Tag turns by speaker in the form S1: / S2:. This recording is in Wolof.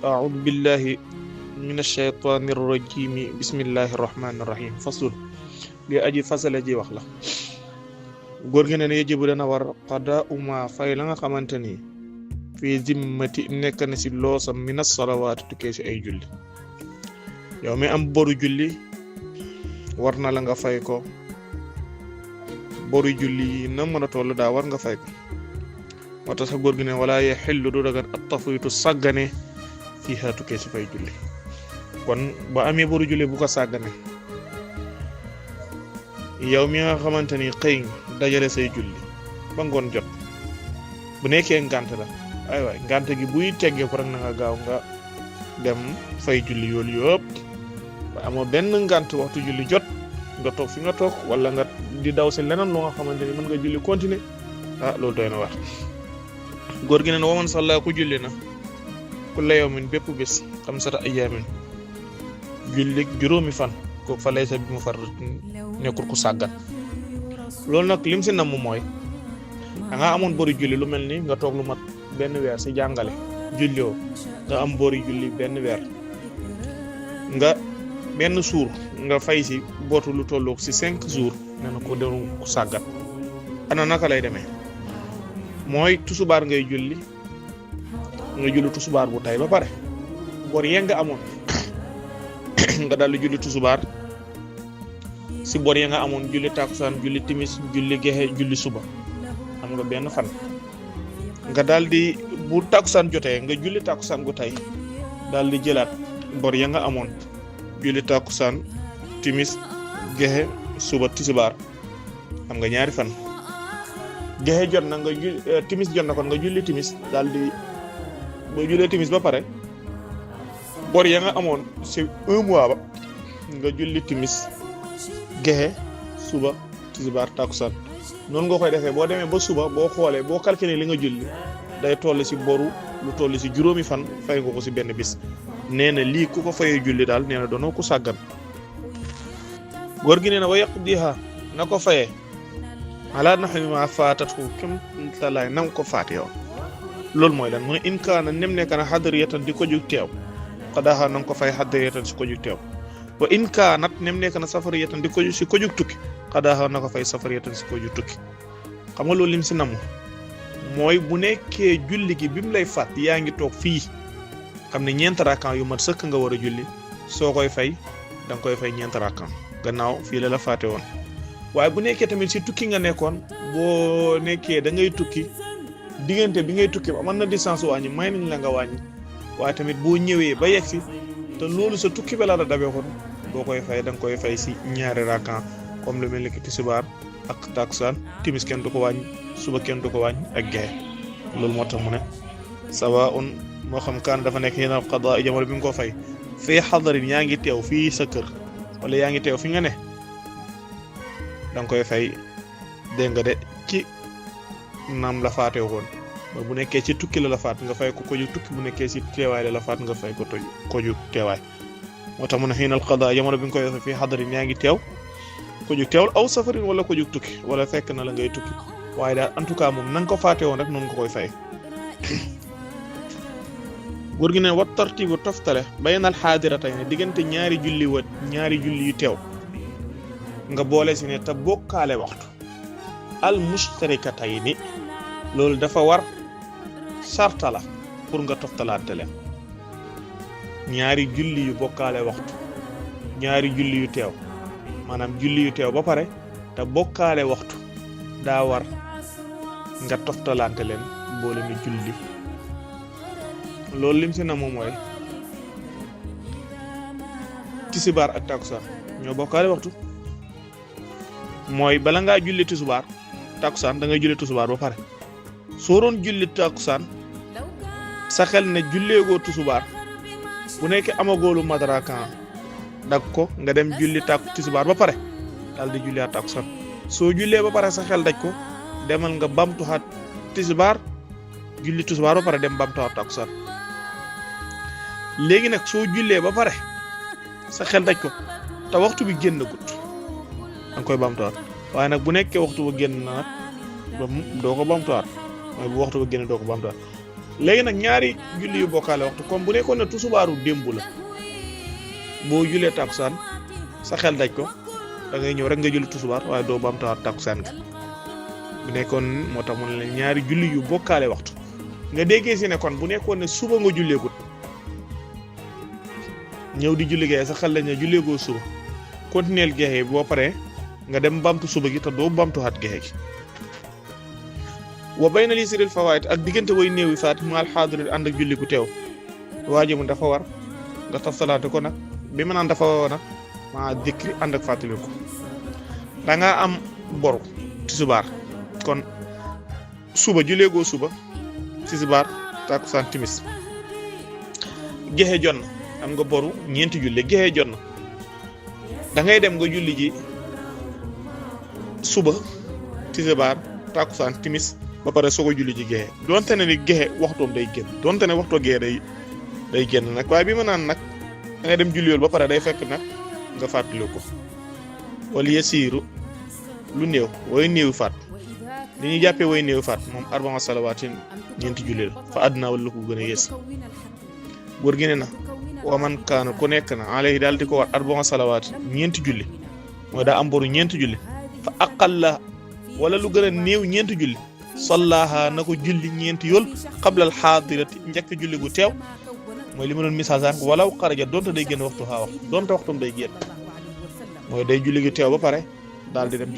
S1: أعوذ بالله من الشيطان الرجيم بسم الله الرحمن الرحيم فصل li aji fasale ji wax la góor gi ne ne yajibu dana war qada uma fay la nga xamante ni fii zimmati nekk na si loosam minas salawaati tukkee si ay julli yow mi am boru julli war na la nga fay ko boru julli yi na mën a toll daa war nga fay ko moo tax sax góor gi ne wala yaxillu du dagan at tafwitu sàggane fii xaa tukkee si fay julli kon ba amee boru julli bu ko sàggane yow mi nga xamante ni xëy dajale say julli ba ngoon jot bu nekkee ngànt la ay waay ngànt gi buy teggee ko rek na nga gaaw nga dem fay julli yoolu yëpp ba amoo benn ngànt waxtu julli jot nga toog fi nga toog wala nga di daw si leneen loo nga xamante ni mën nga julli continuer loolu doy na wax góor gi ne waman salla ku julli na kulla yawmin bépp bés xamsata ayyaamin julli juróomi fan ko fa laysa bi mu far nekkul ku sàggan loolu nag lim si namm mooy da nga amoon bori julli lu mel ni nga toog lu mat benn weer si jàngale julliwoo nga am bori julli benn weer nga benn suur nga fay si bootu lu tolloog si 5 jours nee na ko denu ku sàggan ana naka lay demee mooy tusubaar ngay julli tusubaar bu tay ba pare bor yee nga amoon nga daal di julli tusubaar si bor ya nga amoon julli takusaan julli timis julli gexe julli suba am nga benn fan nga daal di bu takusaan jotee nga julli takusaan gu tay daal di jëlaat bor ya nga amoon julli takusaan timis gexe suba tisubaar am nga ñaari fan gexe jot na nga timis jot na kon nga julli timis daal di boo jullee timis ba pare bor ya nga amoon si 1 mois ba nga julli timis gexe suba tisbaar takusaan noonu nga koy defee boo demee ba suba boo xoolee boo calculer li nga julli day toll si boru lu toll si juróomi fan fay nga ko si benn bis nee na lii ku ko fayee julli daal nee na doonoo ku sàggan góor gi nee na wa yaqdiha na ko fayee ala nahwi ma faatatu kem talaay na nga ko faate yow loolu mooy lan mu ne in kaana nem nekk na xadariyatan di ko jug teew qadaha na nga ko fay xadariyatan si ko jug teew wa in kaanat nem nekk na safariyatan di ko si ko jug tukki qadaha na ko fay safariyatan si ko jug tukki xam nga loolu lim si namu mooy bu nekkee julli gi bi mu lay fàtt yaa ngi toog fii xam ne 4 rakan yu mat sëkk nga war a julli soo koy fay da nga koy fay 4 rakan gannaaw fii la fàtte woon waaye bu nekkee tamit si tukki nga nekkoon boo nekkee da ngay tukki diggante bi ngay tukki ba mën na distance wàññi may nañ la nga wàññi waaye tamit boo ñëwee ba yegg si te loolu sa tukki ba la dabee kon boo koy fay da nga koy fay si 2 rakan comme lu mel ni ki tisbaar ak takusaan timis kenn du ko wàññi suba kenn du ko wàññi ak gexe loolu moo tax mu ne sawaun moo xam kaan dafa nekk yéen al qadaa jamono bi nga ko fay fii xadarin yaa ngi teew fii sa kër wala yaa ngi teew fi nga ne da nga koy fay dégg nga de ci naam la faate woon ba bu nekkee ci tukki la faat nga fay ko ju tukki bu nekkee ci teewaay la faat nga fay ko ju teewaay moo tax mu ne xiinal qadaa jamono bi nga koy fii xadarin yaa ngi teew ko ju teewul aw safarin wala ko ju tukki wala fekk na la ngay tukki waaye daal en tout cas moom na nga ko faate woon rek noonu nga koy fay góor gi ne wat tartibu toftale baynal xaadiratayni diggante ñaari julli yu teew nga boole si ne te bokkaale waxtu al mushtarikatayni loolu dafa war sarta la pour nga toftalaante leen ñaari julli yu bokkaale waxtu ñaari julli yu teew maanaam julli yu teew ba pare te bokkaale waxtu daa war nga toftalaante leen boole ni julli loolu lim si na moom mooy tisibaar ak takusaan ñoo bokkaale waxtu mooy bala ngaa julli tisubaar takusaan da ngay julli tisubaar ba pare soo doon julli takusaan sa xel ne julleegoo tisubaar bu nekkee amagoolu madrakan dag ko nga dem julli tisubaar ba pare daal di julli at takusaan soo jullee ba pare sa xel daj ko demal nga bamtuwaat tisubaar julli tisubaar ba pare dem bamtuwaat takusaan léegi nag soo jullee ba pare sa xel daj ko te waxtu bi génn gut da nga koy bamtuwaat waaye nag bu nekkee waxtu ba génn na nag doo ko bamtuwaat mooy bu waxtu ba génn doo ko bamtuwaat léegi nag ñaari julli yu bokkaale waxtu comme bu nekkoon ne tusubaaru démb la boo julee takkusaan sa xel daj ko da ngay ñëw rek nga julli tusubaar waaye doo baamtawaat takkusaan ga bu nekkoon moo tax mu ne la ñaari julli yu bokkaale waxtu nga déggee si ne kon bu nekkoon ne suba nga julleegut ñëw di julli gexe sa xel lañ ne julleegoo suba continuer gexe boo paree nga dem bamtu suba gi te doo bamtuwaat gexe gi wa bayna li siril fawaid ak diggante way néewi faat maal xaadiril ànd ak julli gu teew waajibu dafa war nga tafsalaate ko nag bi ma naan dafa war nag maa dikri ànd ak fàttali ko da nga am boru tisbaar kon suba julleegoo suba tisbaar takkusaan timis gexe jot na am nga boru ñeenti julli gexe jot na da ngay dem nga julli ji suba tisbaar takkusaan timis ba pare soo ko julli ji gexe donte ne ni gexe waxtoom day génn donte ne waxtoo gexe day génn nag waaye bi ma naan nag da ngay dem julli yool ba pare day fekk nag nga fàttali ko wala yasiiru lu néew way néewi faat li ñuy jàppee way néewi faat moom arbaa salawaatin ñeenti julli la fa àdduna wala ko gën a yées góor gi ne na wa man kaana ku nekk na alayhi daal di ko war arbaa salawaatin ñeenti julli mooy daa am boru ñeenti julli fa aqalla wala lu gën a néew ñeenti julli sallaha na ko julli ñeenti yool qablal xaadirati njëkk julli gu teew mooy li ma doon misaal sànq walaw xaraja donte day génn waxtu xaa wax donte waxtum day génn mooy day julli gu teew ba pare daal di dem